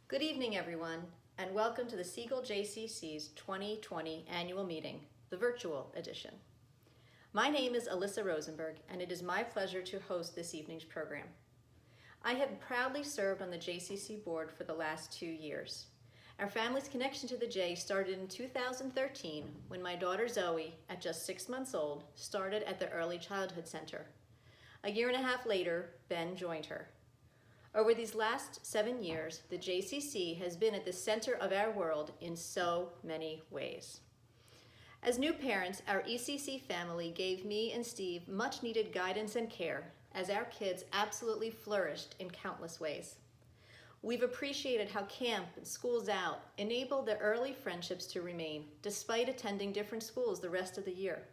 Good evening, everyone, and welcome to the Siegel JCC's 2020 annual meeting, the virtual edition. My name is Alyssa Rosenberg, and it is my pleasure to host this evening's program. I have proudly served on the JCC board for the last 2 years. Our family's connection to the J started in 2013 when my daughter Zoe, at just 6 months old, started at the Early Childhood Center. A year and a half later, Ben joined her. Over these last 7 years, the JCC has been at the center of our world in so many ways. As new parents, our ECC family gave me and Steve much needed guidance and care as our kids absolutely flourished in countless ways. We've appreciated how camp and schools out enabled the early friendships to remain despite attending different schools the rest of the year.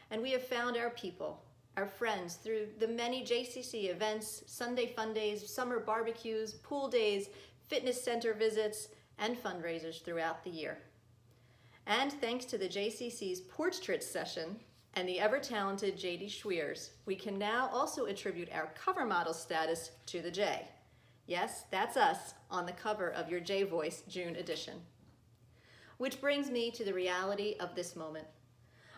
And we have found our people, our friends, through the many JCC events, Sunday fun days, summer barbecues, pool days, fitness center visits, and fundraisers throughout the year. And thanks to the JCC's Porch Trick session and the ever-talented JD Schweers, we can now also attribute our cover model status to the J. Yes, that's us on the cover of your J Voice June edition. Which brings me to the reality of this moment.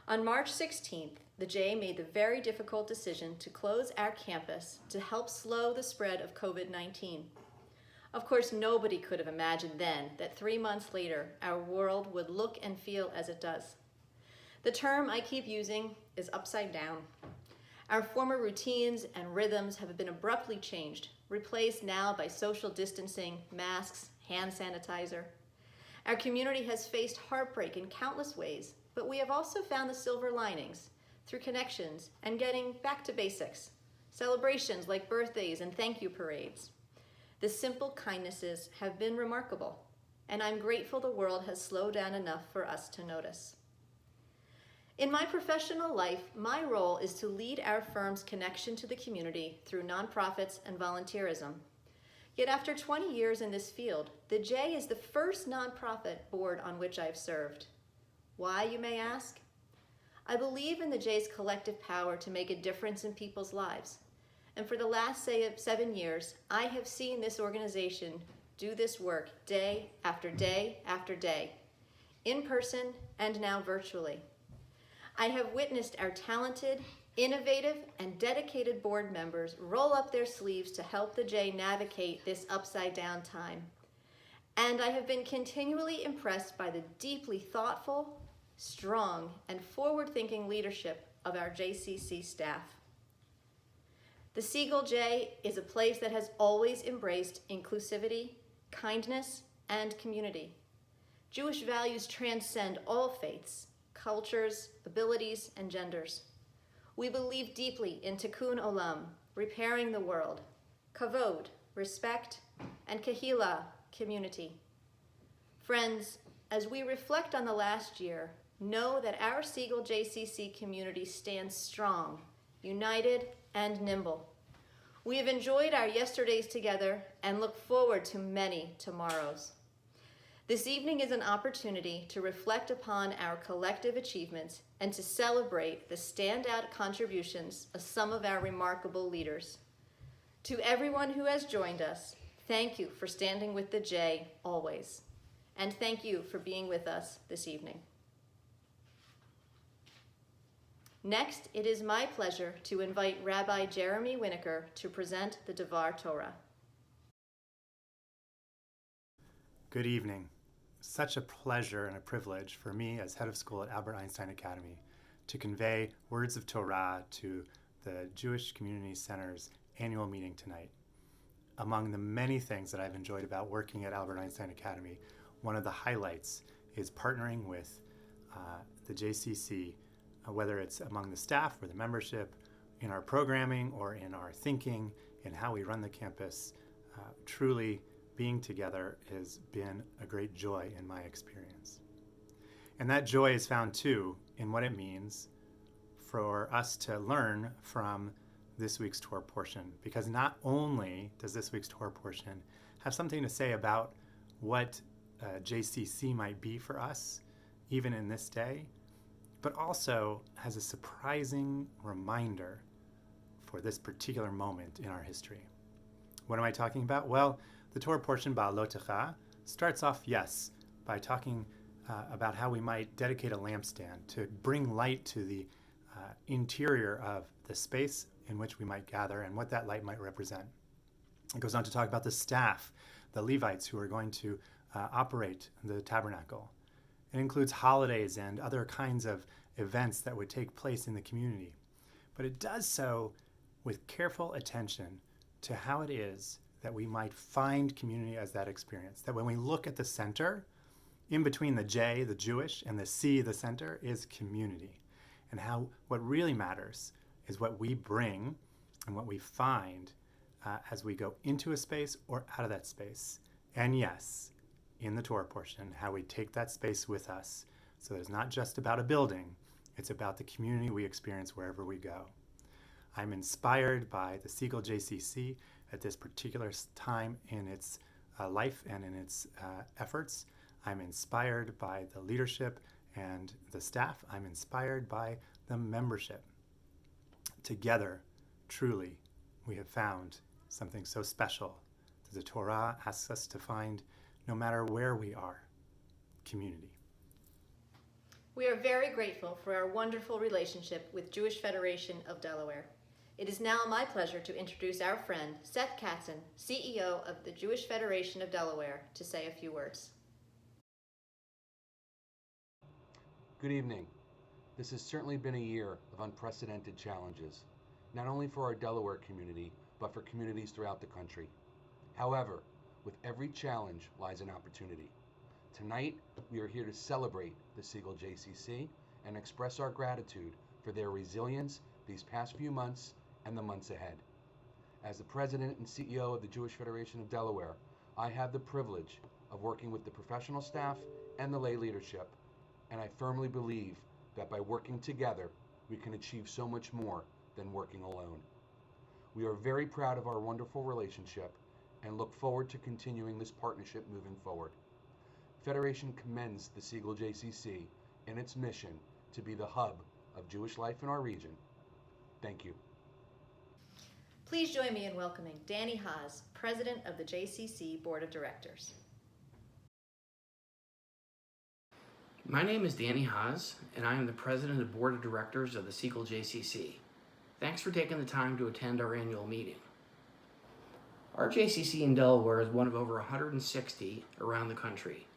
On March 16th, the J made the very difficult decision to close our campus to help slow the spread of COVID-19. Of course, nobody could have imagined then that 3 months later, our world would look and feel as it does. The term I keep using is upside down. Our former routines and rhythms have been abruptly changed, replaced now by social distancing, masks, hand sanitizer. Our community has faced heartbreak in countless ways, but we have also found the silver linings through connections and getting back to basics, celebrations like birthdays and thank you parades. The simple kindnesses have been remarkable, and I'm grateful the world has slowed down enough for us to notice. In my professional life, my role is to lead our firm's connection to the community through nonprofits and volunteerism. Yet after 20 years in this field, the J is the first nonprofit board on which I've served. Why, you may ask? I believe in the J's collective power to make a difference in people's lives. And for the last, 7 years, I have seen this organization do this work day after day after day, in person and now virtually. I have witnessed our talented, innovative, and dedicated board members roll up their sleeves to help the J navigate this upside-down time. And I have been continually impressed by the deeply thoughtful, strong, and forward-thinking leadership of our JCC staff. The Siegel J is a place that has always embraced inclusivity, kindness, and community. Jewish values transcend all faiths, cultures, abilities, and genders. We believe deeply in tikkun olam, repairing the world, kavod, respect, and kahila, community. Friends, as we reflect on the last year, know that our Siegel JCC community stands strong, united, and nimble. We have enjoyed our yesterdays together and look forward to many tomorrows. This evening is an opportunity to reflect upon our collective achievements and to celebrate the standout contributions of some of our remarkable leaders. To everyone who has joined us, thank you for standing with the J always. And thank you for being with us this evening. Next, it is my pleasure to invite Rabbi Jeremy Winokur to present the Devar Torah. Good evening. Such a pleasure and a privilege for me as head of school at Albert Einstein Academy to convey words of Torah to the Jewish Community Center's annual meeting tonight. Among the many things that I've enjoyed about working at Albert Einstein Academy, one of the highlights is partnering with the JCC, whether it's among the staff or the membership, in our programming or in our thinking, in how we run the campus. Truly being together has been a great joy in my experience. And that joy is found too in what it means for us to learn from this week's Torah portion, because not only does this week's Torah portion have something to say about what JCC might be for us, even in this day, but also has a surprising reminder for this particular moment in our history. What am I talking about? Well, The Torah portion, Ba'alotecha, starts off, yes, by talking about how we might dedicate a lampstand to bring light to the interior of the space in which we might gather and what that light might represent. It goes on to talk about the staff, the Levites who are going to operate the tabernacle. It includes holidays and other kinds of events that would take place in the community. But it does so with careful attention to how it is that we might find community as that experience. That when we look at the center, in between the J, the Jewish, and the C, the center, is community. And how what really matters is what we bring and what we find as we go into a space or out of that space. And yes, in the Torah portion, how we take that space with us. So it's not just about a building, it's about the community we experience wherever we go. I'm inspired by the Siegel JCC at this particular time in its life and in its efforts. I'm inspired by the leadership and the staff. I'm inspired by the membership. Together, truly, we have found something so special that the Torah asks us to find no matter where we are, community. We are very grateful for our wonderful relationship with Jewish Federation of Delaware. It is now my pleasure to introduce our friend, Seth Katzen, CEO of the Jewish Federation of Delaware, to say a few words. Good evening. This has certainly been a year of unprecedented challenges, not only for our Delaware community, but for communities throughout the country. However, with every challenge lies an opportunity. Tonight, we are here to celebrate the Siegel JCC and express our gratitude for their resilience these past few months and the months ahead. As the President and CEO of the Jewish Federation of Delaware, I have the privilege of working with the professional staff and the lay leadership, and I firmly believe that by working together, we can achieve so much more than working alone. We are very proud of our wonderful relationship and look forward to continuing this partnership moving forward. Federation commends the Siegel JCC in its mission to be the hub of Jewish life in our region. Thank you. Please join me in welcoming Danny Haas, President of the JCC Board of Directors. My name is Danny Haas, and I am the President of the Board of Directors of the Siegel JCC. Thanks for taking the time to attend our annual meeting. Our JCC in Delaware is one of over 160 around the country.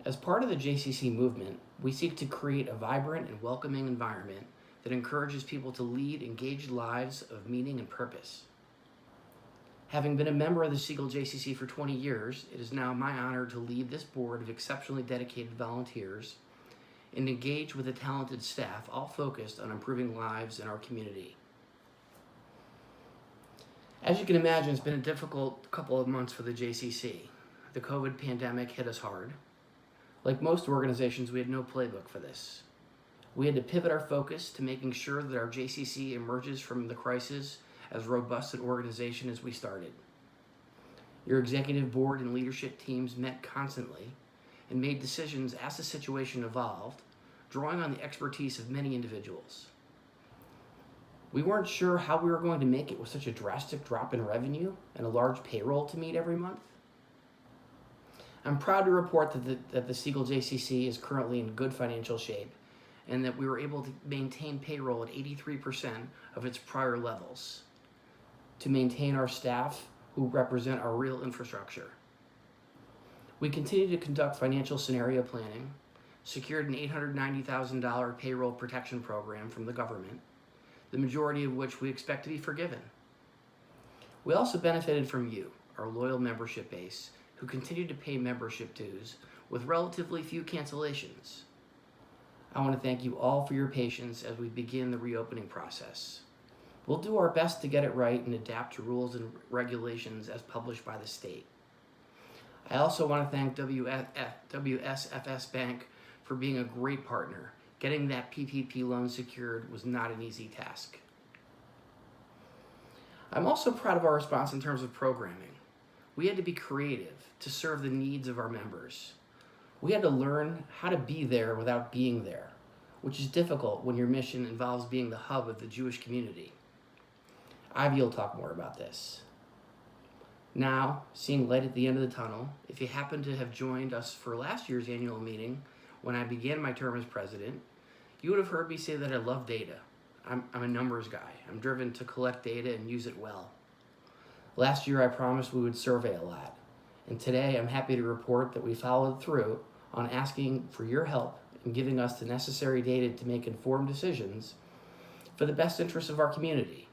As part of the JCC movement, we seek to create a vibrant and welcoming environment that encourages people to lead engaged lives of meaning and purpose. Having been a member of the Siegel JCC for 20 years, it is now my honor to lead this board of exceptionally dedicated volunteers and engage with a talented staff, all focused on improving lives in our community. As you can imagine, it's been a difficult couple of months for the JCC. The COVID pandemic hit us hard. Like most organizations, we had no playbook for this. We had to pivot our focus to making sure that our JCC emerges from the crisis as robust an organization as we started. Your executive board and leadership teams met constantly and made decisions as the situation evolved, drawing on the expertise of many individuals. We weren't sure how we were going to make it with such a drastic drop in revenue and a large payroll to meet every month. I'm proud to report that the Siegel JCC is currently in good financial shape and that we were able to maintain payroll at 83% of its prior levels to maintain our staff who represent our real infrastructure. We continue to conduct financial scenario planning, secured an $890,000 payroll protection program from the government, the majority of which we expect to be forgiven. We also benefited from you, our loyal membership base, who continue to pay membership dues with relatively few cancellations. I want to thank you all for your patience as we begin the reopening process. We'll do our best to get it right and adapt to rules and regulations as published by the state. I also want to thank WSFS Bank for being a great partner. Getting that PPP loan secured was not an easy task. I'm also proud of our response in terms of programming. We had to be creative to serve the needs of our members. We had to learn how to be there without being there, which is difficult when your mission involves being the hub of the Jewish community. Ivy will talk more about this. Now, seeing light at the end of the tunnel, if you happen to have joined us for last year's annual meeting when I began my term as president, you would have heard me say that I love data. I'm a numbers guy. I'm driven to collect data and use it well. Last year I promised we would survey a lot, and today I'm happy to report that we followed through on asking for your help in giving us the necessary data to make informed decisions for the best interests of our community.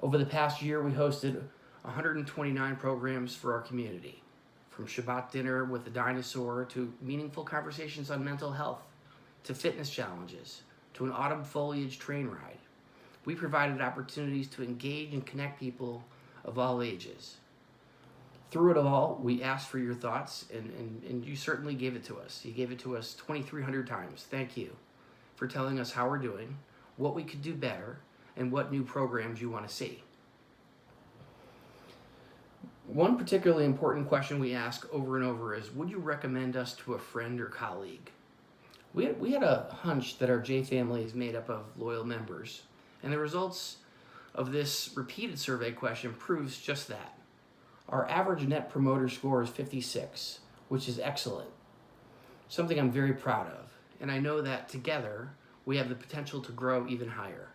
Over the past year, we hosted 129 programs for our community, from Shabbat dinner with a dinosaur to meaningful conversations on mental health, to fitness challenges, to an autumn foliage train ride. We provided opportunities to engage and connect people of all ages. Through it all, we asked for your thoughts, and you certainly gave it to us. You gave it to us 2,300 times. Thank you for telling us how we're doing, what we could do better, and what new programs you want to see. One particularly important question we ask over and over is, would you recommend us to a friend or colleague? We had a hunch that our J family is made up of loyal members, and the results of this repeated survey question proves just that. Our average net promoter score is 56, which is excellent, something I'm very proud of, and I know that together we have the potential to grow even higher.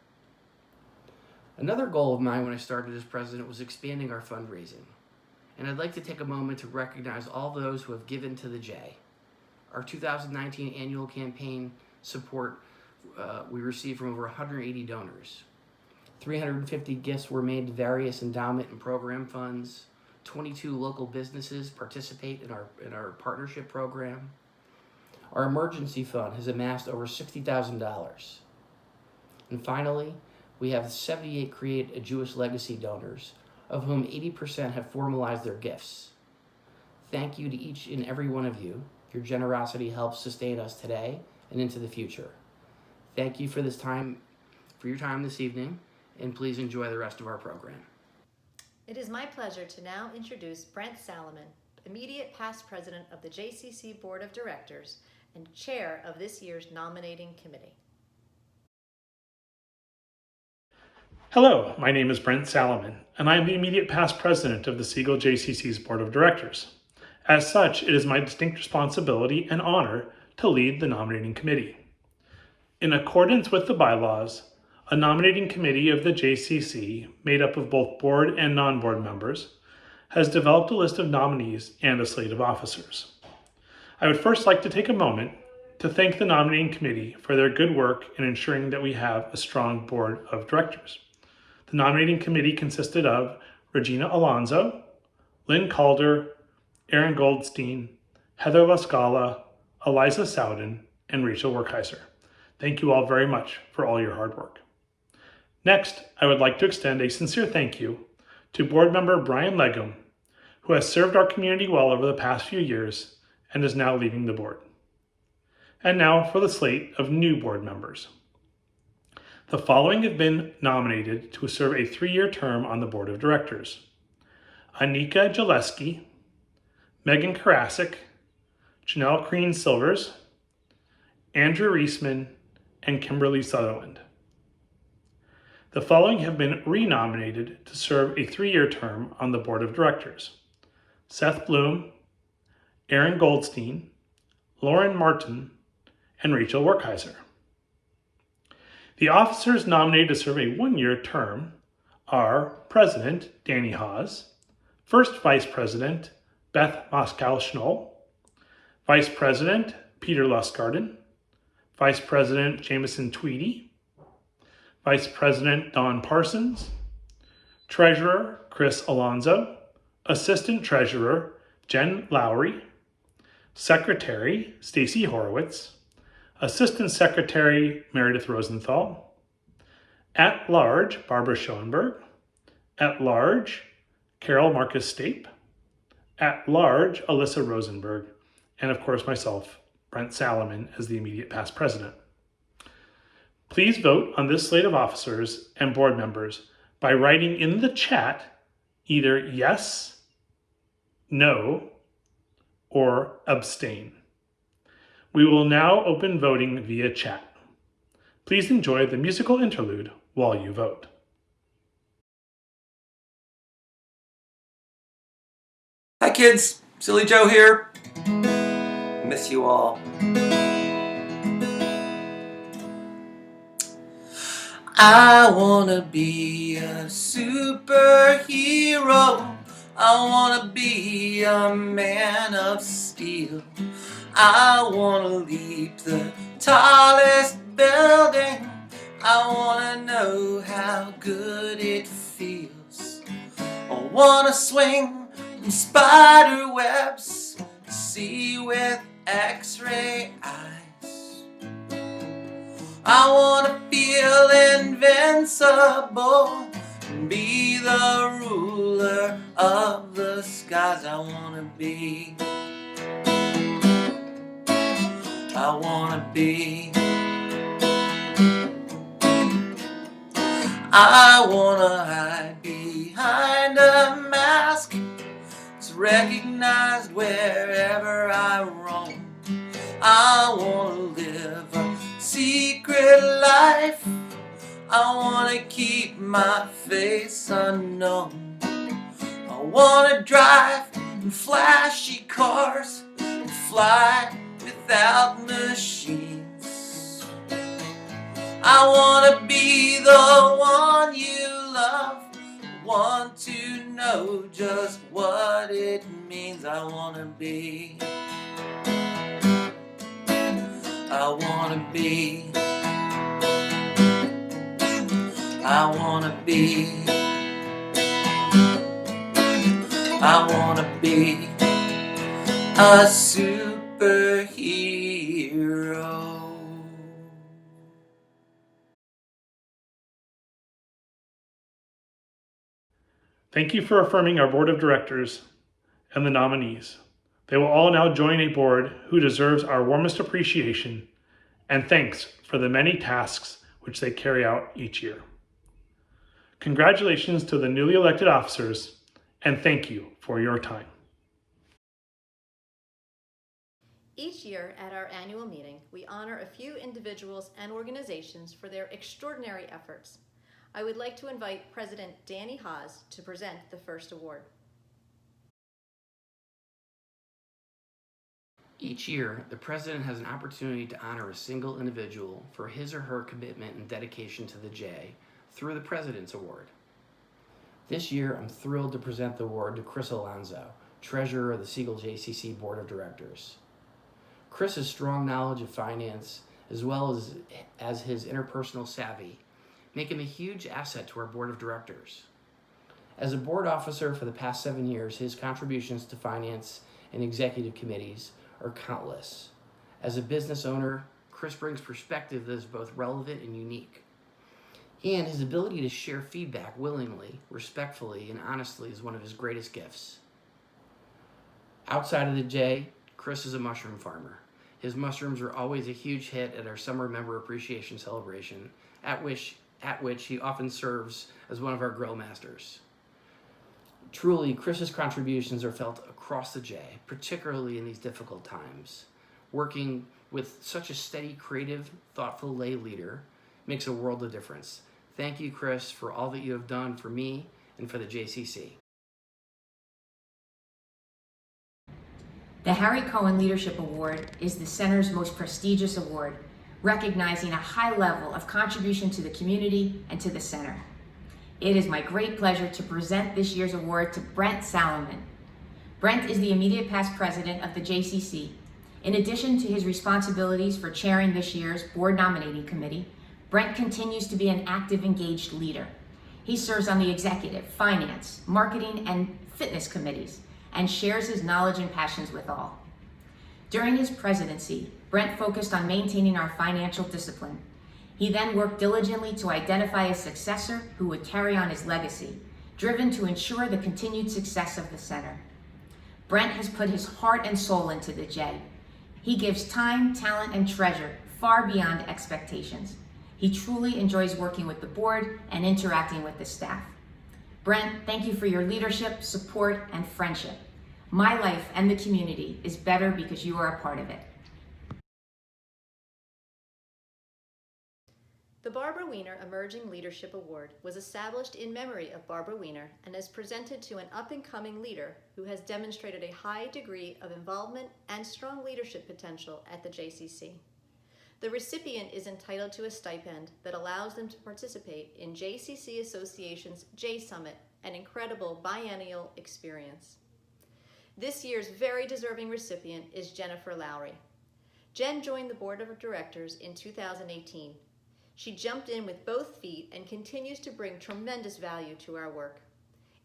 Another goal of mine when I started as president was expanding our fundraising, and I'd like to take a moment to recognize all those who have given to the J. Our 2019 annual campaign support we received from over 180 donors. 350 gifts were made to various endowment and program funds. 22 local businesses participate in our partnership program. Our emergency fund has amassed over $60,000. And finally, we have 78 Create a Jewish Legacy donors, of whom 80% have formalized their gifts. Thank you to each and every one of you. Your generosity helps sustain us today and into the future. Thank you for your time this evening, and please enjoy the rest of our program. It is my pleasure to now introduce Brent Salomon, immediate past president of the JCC Board of Directors and chair of this year's nominating committee. Hello, my name is Brent Salomon, and I am the immediate past president of the Siegel JCC's Board of Directors. As such, it is my distinct responsibility and honor to lead the nominating committee. In accordance with the bylaws, a nominating committee of the JCC, made up of both board and non-board members, has developed a list of nominees and a slate of officers. I would first like to take a moment to thank the nominating committee for their good work in ensuring that we have a strong board of directors. The nominating committee consisted of Regina Alonso, Lynn Calder, Aaron Goldstein, Heather LaScala, Eliza Sowden, and Rachel Werkheiser. Thank you all very much for all your hard work. Next, I would like to extend a sincere thank you to board member Brian Legum, who has served our community well over the past few years and is now leaving the board. And now for the slate of new board members. The following have been nominated to serve a 3-year term on the board of directors: Anika Jaleski, Megan Karasik, Janelle Crean Silvers, Andrew Reisman, and Kimberly Sutherland. The following have been re-nominated to serve a 3-year term on the board of directors: Seth Bloom, Aaron Goldstein, Lauren Martin, and Rachel Werkheiser. The officers nominated to serve a 1-year term are President Danny Hawes, First Vice President Beth Moskow-Schnoll, Vice President Peter Lustgarten, Vice President Jameson Tweedy, Vice President Don Parsons, Treasurer Chris Alonso, Assistant Treasurer Jen Lowry, Secretary Stacy Horowitz, Assistant Secretary Meredith Rosenthal, At-Large Barbara Schoenberg, At-Large Carol Marcus Stape, At-Large Alyssa Rosenberg, and of course myself, Brent Salomon, as the immediate past president. Please vote on this slate of officers and board members by writing in the chat either yes, no, or abstain. We will now open voting via chat. Please enjoy the musical interlude while you vote. Hi kids, Silly Joe here. Miss you all. I wanna be a superhero. I wanna be a man of steel. I wanna leap the tallest building. I wanna know how good it feels. I wanna swing from spider webs, see with X-ray eyes. I wanna feel invincible and be the ruler of the skies. I wanna be I wanna hide behind a mask. It's recognized wherever I roam. I wanna live a secret life. I wanna keep my face unknown. I wanna drive in flashy cars and fly without machines. I wanna be the one you love. Want to know just what it means. I wanna be I wanna be a superhero. Thank you for affirming our board of directors and the nominees. They will all now join a board who deserves our warmest appreciation and thanks for the many tasks which they carry out each year. Congratulations to the newly elected officers, and thank you for your time. Each year at our annual meeting, we honor a few individuals and organizations for their extraordinary efforts. I would like to invite President Danny Haas to present the first award. Each year, the President has an opportunity to honor a single individual for his or her commitment and dedication to the J through the President's Award. This year, I'm thrilled to present the award to Chris Alonzo, Treasurer of the Siegel JCC Board of Directors. Chris's strong knowledge of finance, as well as his interpersonal savvy, make him a huge asset to our Board of Directors. As a board officer for the past 7 years, his contributions to finance and executive committees are countless. As a business owner, Chris brings perspective that is both relevant and unique. And his ability to share feedback willingly, respectfully, and honestly is one of his greatest gifts. Outside of the J, Chris is a mushroom farmer. His mushrooms are always a huge hit at our summer member appreciation celebration, at which he often serves as one of our grill masters. Truly, Chris's contributions are felt across the J, particularly in these difficult times. Working with such a steady, creative, thoughtful lay leader makes a world of difference. Thank you, Chris, for all that you have done for me and for the JCC. The Harry Cohen Leadership Award is the Center's most prestigious award, recognizing a high level of contribution to the community and to the Center. It is my great pleasure to present this year's award to Brent Salomon. Brent is the immediate past president of the JCC. In addition to his responsibilities for chairing this year's board nominating committee, Brent continues to be an active, engaged leader. He serves on the executive, finance, marketing, and fitness committees, and shares his knowledge and passions with all. During his presidency, Brent focused on maintaining our financial discipline. He then worked diligently to identify a successor who would carry on his legacy, driven to ensure the continued success of the Center. Brent has put his heart and soul into the J. He gives time, talent, and treasure far beyond expectations. He truly enjoys working with the board and interacting with the staff. Brent, thank you for your leadership, support, and friendship. My life and the community is better because you are a part of it. The Barbara Wiener Emerging Leadership Award was established in memory of Barbara Wiener and is presented to an up-and-coming leader who has demonstrated a high degree of involvement and strong leadership potential at the JCC. The recipient is entitled to a stipend that allows them to participate in JCC Association's J Summit, an incredible biennial experience. This year's very deserving recipient is Jennifer Lowry. Jen joined the board of directors in 2018. She jumped in with both feet and continues to bring tremendous value to our work.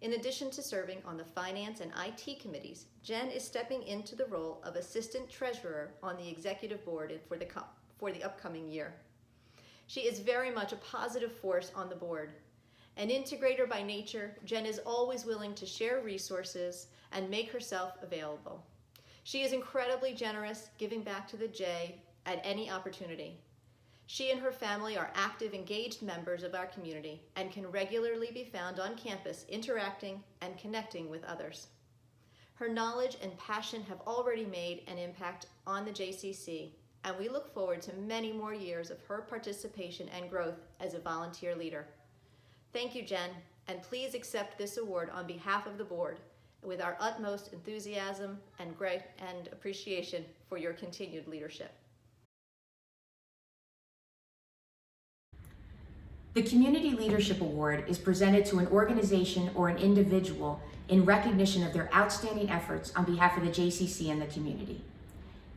In addition to serving on the finance and IT committees, Jen is stepping into the role of assistant treasurer on the executive board for the upcoming year. She is very much a positive force on the board. An integrator by nature, Jen is always willing to share resources and make herself available. She is incredibly generous, giving back to the J at any opportunity. She and her family are active, engaged members of our community and can regularly be found on campus interacting and connecting with others. Her knowledge and passion have already made an impact on the JCC, and we look forward to many more years of her participation and growth as a volunteer leader. Thank you, Jen, and please accept this award on behalf of the board with our utmost enthusiasm and appreciation for your continued leadership. The Community Leadership Award is presented to an organization or an individual in recognition of their outstanding efforts on behalf of the JCC and the community.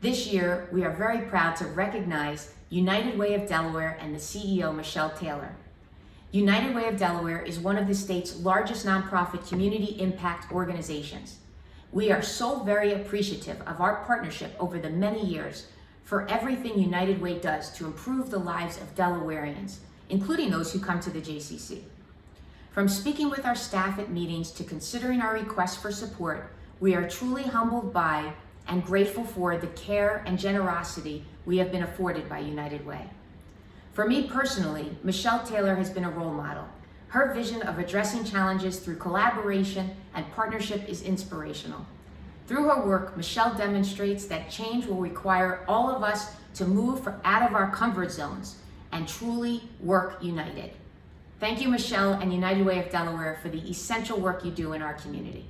This year, we are very proud to recognize United Way of Delaware and the CEO, Michelle Taylor. United Way of Delaware is one of the state's largest nonprofit community impact organizations. We are so very appreciative of our partnership over the many years for everything United Way does to improve the lives of Delawareans, including those who come to the JCC. From speaking with our staff at meetings to considering our requests for support, we are truly humbled by and grateful for the care and generosity we have been afforded by United Way. For me personally, Michelle Taylor has been a role model. Her vision of addressing challenges through collaboration and partnership is inspirational. Through her work, Michelle demonstrates that change will require all of us to move out of our comfort zones and truly work united. Thank you, Michelle and United Way of Delaware, for the essential work you do in our community.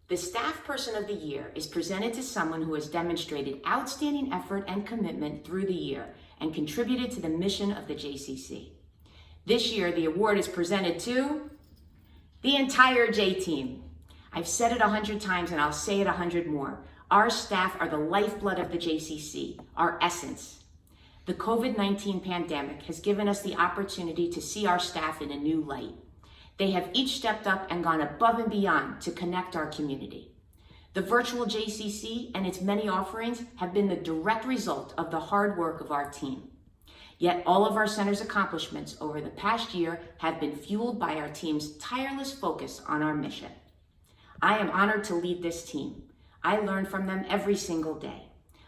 The Staff Person of the Year is presented to someone who has demonstrated outstanding effort and commitment through the year and contributed to the mission of the JCC. This year, the award is presented to the entire J team. I've said it 100 times and I'll say it 100 more. Our staff are the lifeblood of the JCC, our essence. The COVID-19 pandemic has given us the opportunity to see our staff in a new light. They have each stepped up and gone above and beyond to connect our community. The virtual JCC and its many offerings have been the direct result of the hard work of our team. Yet all of our center's accomplishments over the past year have been fueled by our team's tireless focus on our mission. I am honored to lead this team. I learn from them every single day.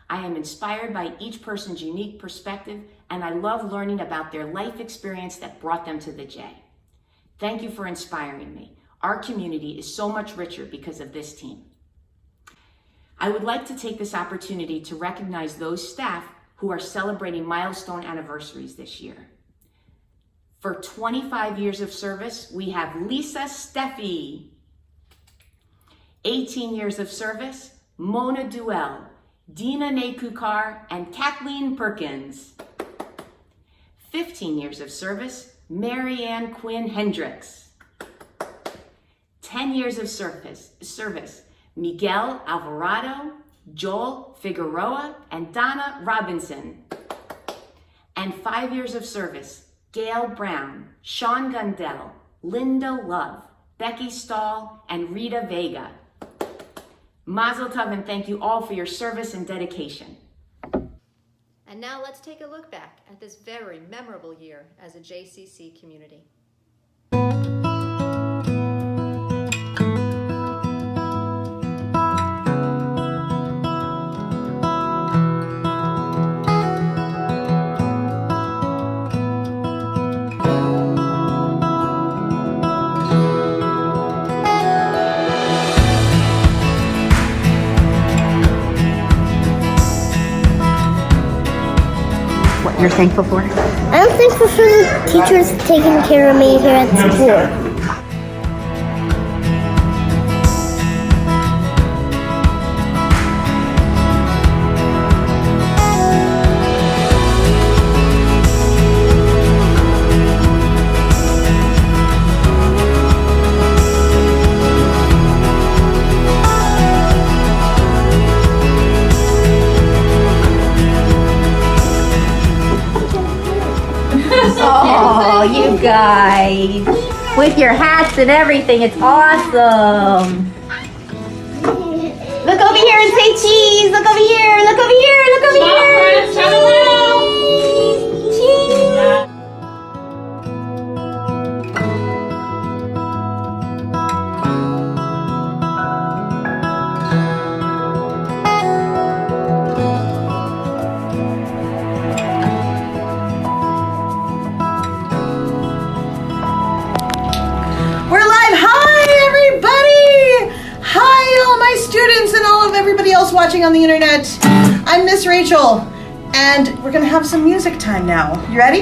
I am inspired by each person's unique perspective, and I love learning about their life experience that brought them to the J. Thank you for inspiring me. Our community is so much richer because of this team. I would like to take this opportunity to recognize those staff who are celebrating milestone anniversaries this year. For 25 years of service, we have Lisa Steffi. 18 years of service, Mona Duell, Dina Nekukar, and Kathleen Perkins. 15 years of service, Marianne Quinn Hendricks. 10 years of service, Miguel Alvarado, Joel Figueroa, and Donna Robinson. And 5 years of service, Gail Brown, Sean Gundell, Linda Love, Becky Stahl, and Rita Vega. Mazel tov, and thank you all for your service and dedication. And now let's take a look back at this very memorable year as a JCC community. you're thankful for? I'm thankful for the teachers taking care of me here at school. Oh, you guys. With your hats and everything, it's awesome. Look over here and say cheese. Look over here, look over here, look over here. Turn around. Cheese. Students and all of everybody else watching on the internet. I'm Miss Rachel, and we're gonna have some music time now. You ready?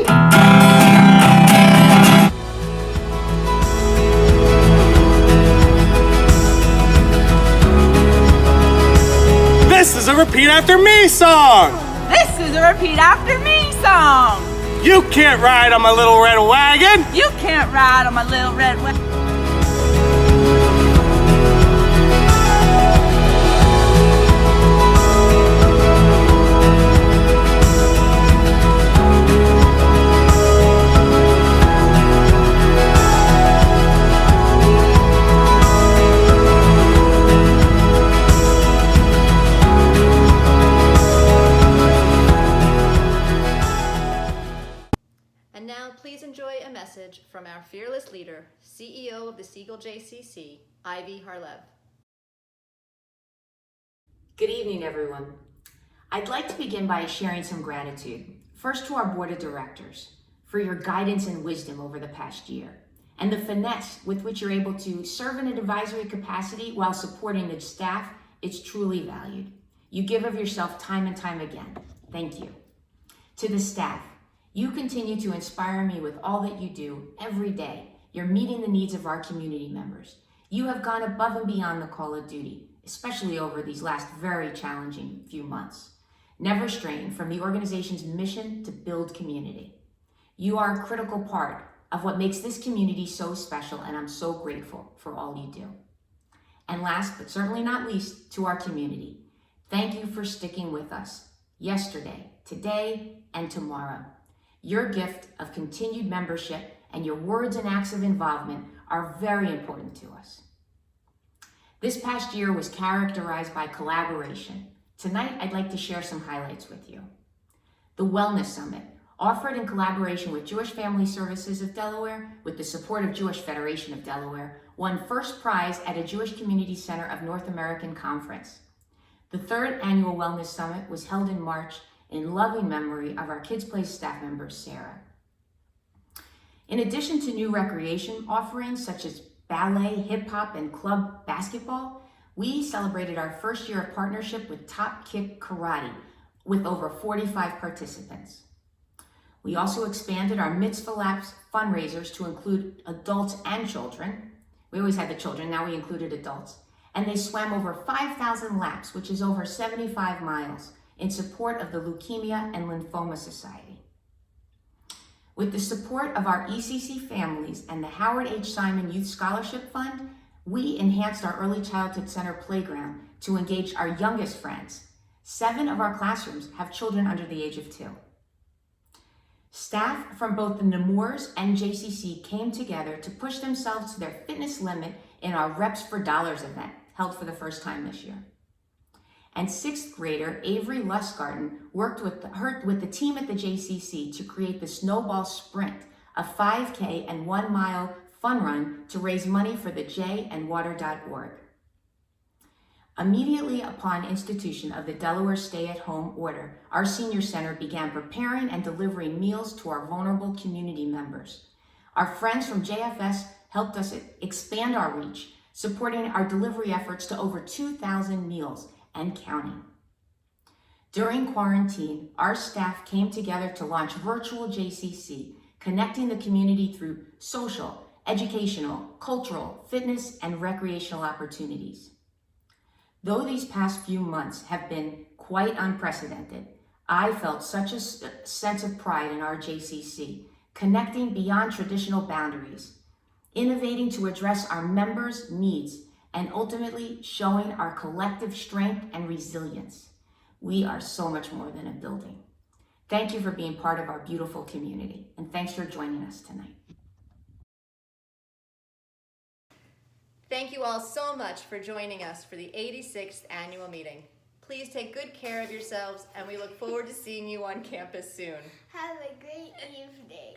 This is a repeat after me song. This is a repeat after me song. You can't ride on my little red wagon. You can't ride on my little red wagon. And now please enjoy a message from our fearless leader, CEO of the Siegel JCC, Ivy Harlev. Good evening, everyone. I'd like to begin by sharing some gratitude. First to our board of directors for your guidance and wisdom over the past year, and the finesse with which you're able to serve in an advisory capacity while supporting the staff. It's truly valued. You give of yourself time and time again. Thank you. To the staff, you continue to inspire me with all that you do every day. You're meeting the needs of our community members. You have gone above and beyond the call of duty, especially over these last very challenging few months. Never straying from the organization's mission to build community. You are a critical part of what makes this community so special, and I'm so grateful for all you do. And last but certainly not least, to our community, thank you for sticking with us yesterday, today, and tomorrow. Your gift of continued membership and your words and acts of involvement are very important to us. This past year was characterized by collaboration. Tonight, I'd like to share some highlights with you. The Wellness Summit, offered in collaboration with Jewish Family Services of Delaware, with the support of Jewish Federation of Delaware, won first prize at a Jewish Community Center of North American Conference. The third annual Wellness Summit was held in March in loving memory of our Kids Place staff member, Sarah. In addition to new recreation offerings such as ballet, hip hop, and club basketball, we celebrated our first year of partnership with Top Kick Karate with over 45 participants. We also expanded our Mitzvah Laps fundraisers to include adults and children. We always had the children, now we included adults. And they swam over 5,000 laps, which is over 75 miles, in support of the Leukemia and Lymphoma Society. With the support of our ECC families and the Howard H. Simon Youth Scholarship Fund, we enhanced our Early Childhood Center playground to engage our youngest friends. 7 of our classrooms have children under the age of 2. Staff from both the Nemours and JCC came together to push themselves to their fitness limit in our Reps for Dollars event, held for the first time this year. And 6th grader Avery Lustgarten worked with the team at the JCC to create the Snowball Sprint, a 5K and 1 mile fun run to raise money for the jandwater.org. Immediately upon institution of the Delaware Stay-at-Home Order, our senior center began preparing and delivering meals to our vulnerable community members. Our friends from JFS helped us expand our reach, supporting our delivery efforts to over 2,000 meals and counting. During quarantine, our staff came together to launch virtual JCC, connecting the community through social, educational, cultural, fitness, and recreational opportunities. Though these past few months have been quite unprecedented, I felt such a sense of pride in our JCC, connecting beyond traditional boundaries, innovating to address our members' needs, and ultimately showing our collective strength and resilience. We are so much more than a building. Thank you for being part of our beautiful community, and thanks for joining us tonight. Thank you all so much for joining us for the 86th annual meeting. Please take good care of yourselves, and we look forward to seeing you on campus soon. Have a great evening.